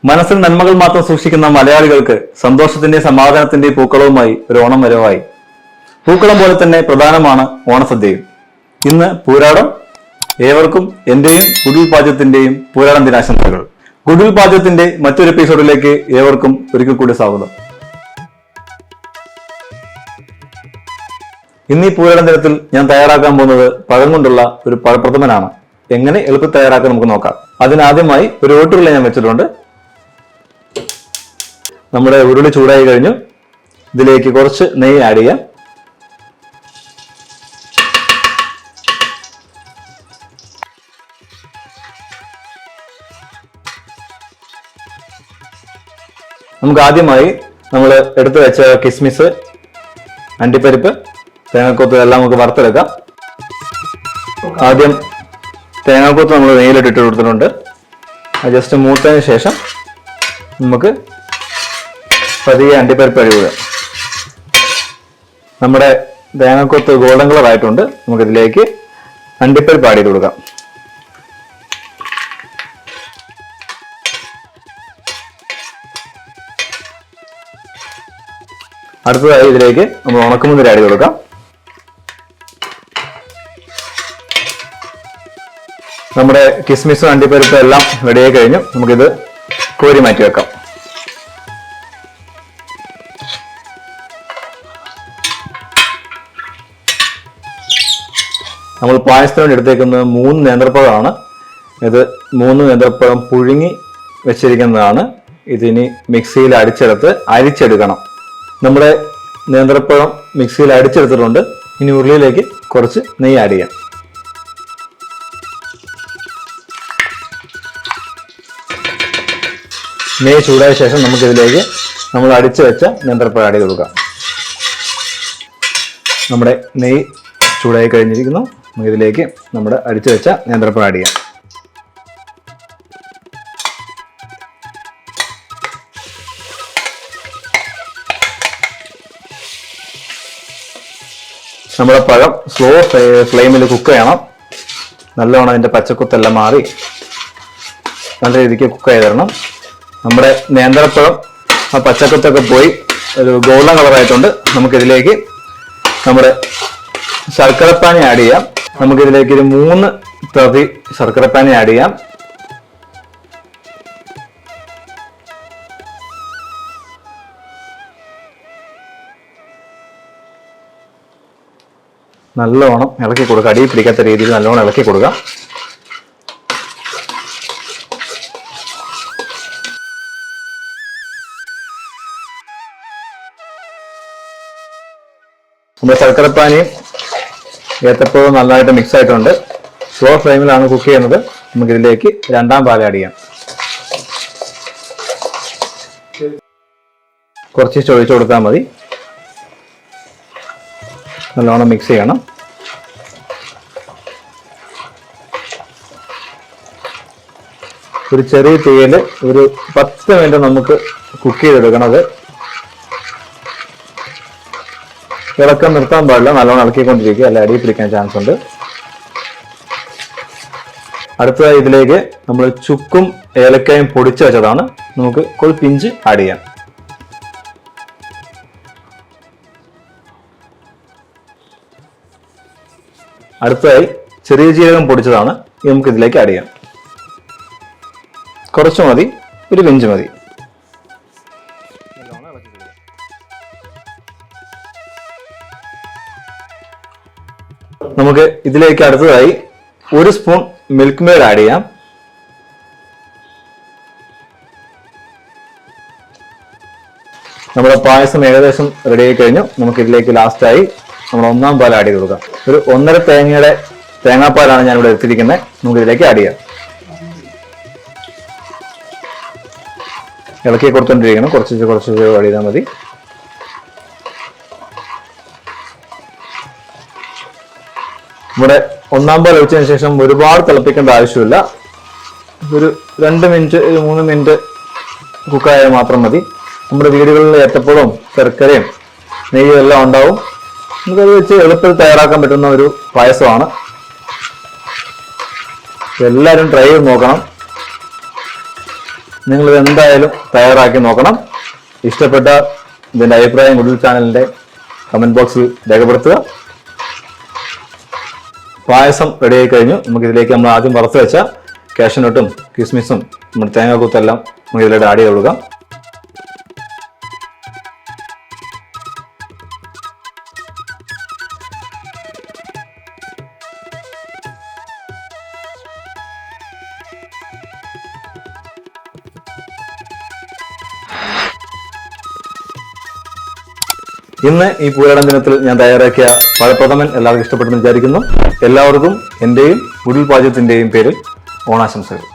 മനസ്സിൽ നന്മകൾ മാത്രം സൂക്ഷിക്കുന്ന മലയാളികൾക്ക് സന്തോഷത്തിന്റെയും സമാധാനത്തിന്റെയും പൂക്കളവുമായി ഒരു ഓണം വരവായി. പൂക്കളം പോലെ തന്നെ പ്രധാനമാണ് ഓണസദ്യയും. ഇന്ന് പൂരാടം. ഏവർക്കും എന്റെയും ഗുഡ്വിൽ പാചകത്തിന്റെയും പൂരാടം ദിനാശംസകൾ. ഗുഡ്വിൽ പാചകത്തിന്റെ മറ്റൊരു എപ്പിസോഡിലേക്ക് ഏവർക്കും ഒരിക്കൽ കൂടി സ്വാഗതം. ഇന്ന് ഈ പൂരാടം ദിനത്തിൽ ഞാൻ തയ്യാറാക്കാൻ പോകുന്നത് പഴം കൊണ്ടുള്ള ഒരു പഴപ്രഥമനാണ്. എങ്ങനെ എളുപ്പത്തിൽ തയ്യാറാക്കാൻ നമുക്ക് നോക്കാം. അതിനാദ്യമായി ഒരു ഓട്ടുരുളി ഞാൻ വെച്ചിട്ടുണ്ട്. നമ്മുടെ ഉരുളി ചൂടായി കഴിഞ്ഞു. ഇതിലേക്ക് കുറച്ച് നെയ്യ് ആഡ് ചെയ്യാം. നമുക്ക് ആദ്യമായി നമ്മൾ എടുത്തു വെച്ച കിസ്മിസ്, അണ്ടിപ്പരിപ്പ്, തേങ്ങാക്കൊത്ത് എല്ലാം നമുക്ക് വറുത്തെടുക്കാം. ആദ്യം തേങ്ങാക്കൊത്ത് നമ്മൾ നെയ്യിലിട്ട് കൊടുത്തിട്ടുണ്ട്. അത് ജസ്റ്റ് മൂത്തതിന് ശേഷം നമുക്ക് പതിയെ അണ്ടിപ്പരിപ്പ് അഴിവുക. നമ്മുടെ തേങ്ങാക്കൊത്ത് ഗോൾഡൻ കളർ ആയിട്ടുണ്ട്. നമുക്കിതിലേക്ക് അണ്ടിപ്പരിപ്പ് ആഡ് ചെയ്ത് കൊടുക്കാം. അടുത്തതായി ഇതിലേക്ക് നമ്മൾ ഉണക്കമുന്തിരി ആഡ് ചെയ്ത് കൊടുക്കാം. നമ്മുടെ കിസ്മിസും അണ്ടിപ്പരിപ്പും എല്ലാം റെഡിയായി കഴിഞ്ഞു. നമുക്കിത് കോരി മാറ്റി വെക്കാം. നമ്മൾ പായസത്തിന് വേണ്ടി എടുത്തേക്കുന്നത് 3 നേന്ത്രപ്പഴമാണ്. ഇത് 3 നേന്ത്രപ്പഴം പുഴുങ്ങി വെച്ചിരിക്കുന്നതാണ്. ഇതിനി മിക്സിയിൽ അരിച്ചെടുക്കണം. നമ്മുടെ നേന്ത്രപ്പഴം മിക്സിയിൽ അടിച്ചെടുത്തിട്ടുണ്ട്. ഇനി ഉരുളിയിലേക്ക് കുറച്ച് നെയ്യ് ആഡ് ചെയ്യാം. നെയ്യ് ചൂടായ ശേഷം നമുക്കിതിലേക്ക് നമ്മൾ അടിച്ചു വെച്ച നേന്ത്രപ്പഴം ആഡ് ചെയ്ത് കൊടുക്കാം. നമ്മുടെ നെയ്യ് ചൂടായി കഴിഞ്ഞിരിക്കുന്നു. നമുക്കിതിലേക്ക് നമ്മുടെ അടിച്ചു വെച്ച നേന്ത്രപ്പഴം ആഡ് ചെയ്യാം. നമ്മുടെ പഴം സ്ലോ ഫ്ലെയിമിൽ കുക്ക് ചെയ്യണം. നല്ലോണം അതിൻ്റെ പച്ചക്കുത്തെല്ലാം മാറി നല്ല രീതിക്ക് കുക്ക് ചെയ്ത് തരണം. നമ്മുടെ നേന്ത്രപ്പഴം ആ പച്ചക്കുത്തൊക്കെ പോയി ഒരു ഗോൾഡൻ കളറായിട്ടുണ്ട്. നമുക്കിതിലേക്ക് നമ്മുടെ ശർക്കരപ്പാനി ആഡ് ചെയ്യാം. നമുക്കിതിലേക്ക് ഒരു 3 തവി ശർക്കരപ്പാനി ആഡ് ചെയ്യാം. നല്ലോണം ഇളക്കി കൊടുക്കുക. അടിയിൽ പിടിക്കാത്ത രീതിയിൽ നല്ലോണം ഇളക്കി കൊടുക്കുക. നമ്മുടെ ശർക്കരപ്പാനിയും ഏത്തപ്പഴവും നന്നായിട്ട് മിക്സ് ആയിട്ടുണ്ട്. സ്ലോ ഫ്ലെയിമിലാണ് കുക്ക് ചെയ്യുന്നത്. നമുക്കിതിലേക്ക് 2ാം പാൽ ആഡ് ചെയ്യാം. കുറച്ച് ഒഴിച്ചു കൊടുത്താൽ മതി. നല്ലോണം മിക്സ് ചെയ്യണം. ഒരു ചെറിയ തീയിൽ ഒരു 10 മിനിറ്റ് നമുക്ക് കുക്ക് ചെയ്തെടുക്കണത്. ഇളക്കം നിർത്താൻ പാടില്ല. നല്ലോണം ഇളക്കിക്കൊണ്ടിരിക്കുക, അല്ല അടിയിൽ പിടിക്കാൻ ചാൻസ് ഉണ്ട്. അടുത്തതായി ഇതിലേക്ക് നമ്മൾ ചുക്കും ഏലക്കായും പൊടിച്ചു വെച്ചതാണ്. നമുക്ക് ഒരു പിഞ്ച് ആഡ് ചെയ്യാം. അടുത്തതായി ചെറിയ ജീരകം പൊടിച്ചതാണ്. നമുക്ക് ഇതിലേക്ക് ആഡ് ചെയ്യാം. കുറച്ച് മതി, ഒരു പിഞ്ച് മതി. നമുക്ക് ഇതിലേക്ക് അടുത്തതായി 1 സ്പൂൺ മിൽക്ക് മെയ്ഡ് ആഡ് ചെയ്യാം. നമ്മുടെ പായസം ഏകദേശം റെഡി ആയി കഴിഞ്ഞു. നമുക്ക് ഇതിലേക്ക് ലാസ്റ്റായി നമ്മൾ 1ാം പാൽ ആഡ് ചെയ്ത് കൊടുക്കാം. ഒരു 1.5 തേങ്ങയുടെ തേങ്ങാപ്പാലാണ് ഞാൻ ഇവിടെ എടുത്തിരിക്കുന്നത്. നമുക്ക് ഇതിലേക്ക് ആഡ് ചെയ്യാം. ഇളക്കി കൊടുത്തോണ്ടിരിക്കണം. കുറച്ച് ആഡ് ചെയ്താൽ മതി. ഇവിടെ 1ാം പാൽ ഒഴിച്ചതിന് ശേഷം ഒരുപാട് തിളപ്പിക്കേണ്ട ആവശ്യമില്ല. ഒരു 2 മിനിറ്റ് 3 മിനിറ്റ് കുക്കായാൽ മാത്രം മതി. നമ്മുടെ വീടുകളിൽ ഏത്തപ്പഴവും ശർക്കരയും നെയ്യും എല്ലാം ഉണ്ടാവും. നമുക്കത് വെച്ച് എളുപ്പത്തിൽ തയ്യാറാക്കാൻ പറ്റുന്ന ഒരു പായസമാണ്. എല്ലാവരും ട്രൈ ചെയ്ത് നോക്കണം. നിങ്ങളിത് എന്തായാലും തയ്യാറാക്കി നോക്കണം. ഇഷ്ടപ്പെട്ട ഇതിൻ്റെ അഭിപ്രായം ഗുഡിൽ ചാനലിൻ്റെ കമൻറ്റ് ബോക്സിൽ രേഖപ്പെടുത്തുക. പായസം റെഡിയായി കഴിഞ്ഞു. നമുക്കിതിലേക്ക് നമ്മൾ ആദ്യം വറുത്ത് വെച്ച കാഷ്യൂനട്ടും കിസ്മിസും നമ്മുടെ തേങ്ങാക്കൂത്തെല്ലാം നമുക്ക് ഇതിലേക്ക് ആഡ് ചെയ്ത് കൊടുക്കാം. ഇന്ന് ഈ പൂരാടം ദിനത്തിൽ ഞാൻ തയ്യാറാക്കിയ പഴപ്രഥമൻ എല്ലാവർക്കും ഇഷ്ടപ്പെട്ടെന്ന് വിചാരിക്കുന്നു. എല്ലാവർക്കും എൻ്റെയും ഗുഡിൽ പാചകത്തിൻ്റെയും പേരിൽ ഓണാശംസകൾ.